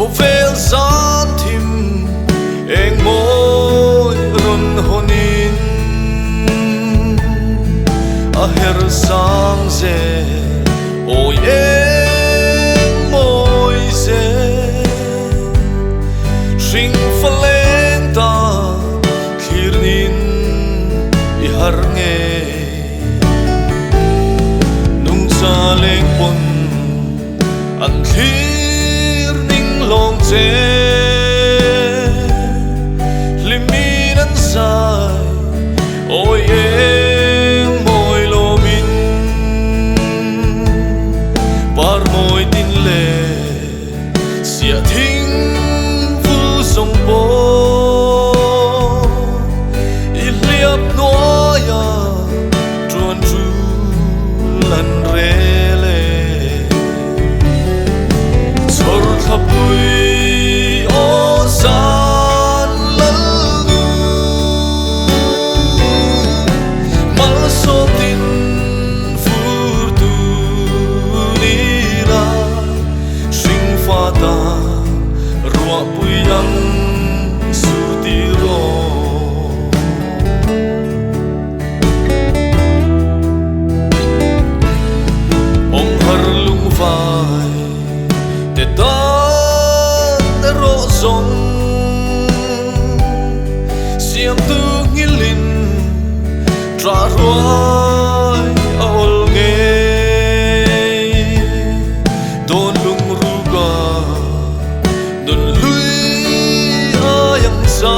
vel san thim eng moi run honin a her sang ze o eng moi ze sing faleng ta khirnin I har nge nung sa leng pon an khir ning long che limin an sai oi em moi lo min par moi tin le sia thing vu song po I liap noya truan tru lan re le chor thapui o san lalu mal so tin fur tu ni ra sing fa ta rua pui yang su ti ro ong har lung vai te dan te ro zong siam tu ngilin tra ruai a ol nge don lung ruga don lui a yang sa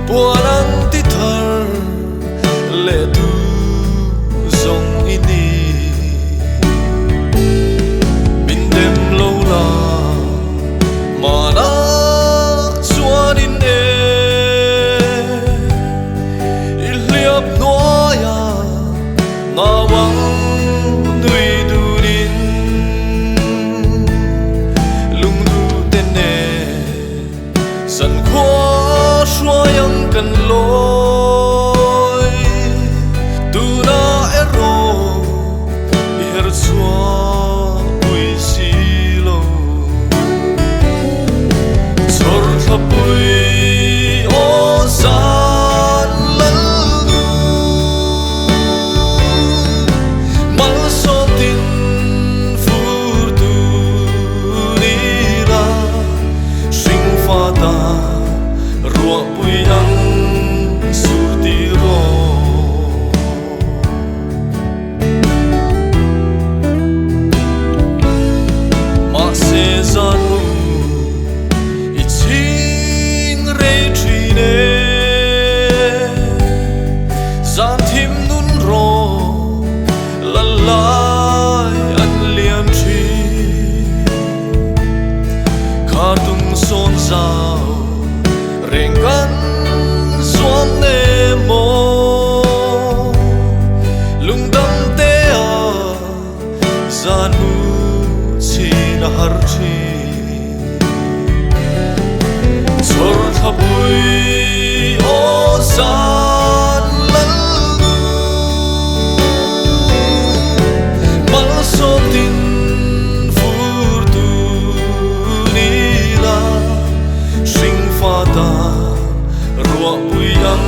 buan ang ti thar le tu zong ini min dem lo la mana chuan in e I liap noya na wang nui durin lung du ten ne san khwa shwa yang kan loi tu na ero I her chua ui si lo chor thapui o san lalu mal so tin fur tu ni ra sing fa ta rua pui yang su ti ro ma se zan mu I ching re tri ne zan thim nun ro la lai an lian tri kha tung son zao reng kan suam ne mo lung dam te a zan mu chi na har tri chor thapui o san lalu mal so tin fur tu ni la sing fa ta rua pui yang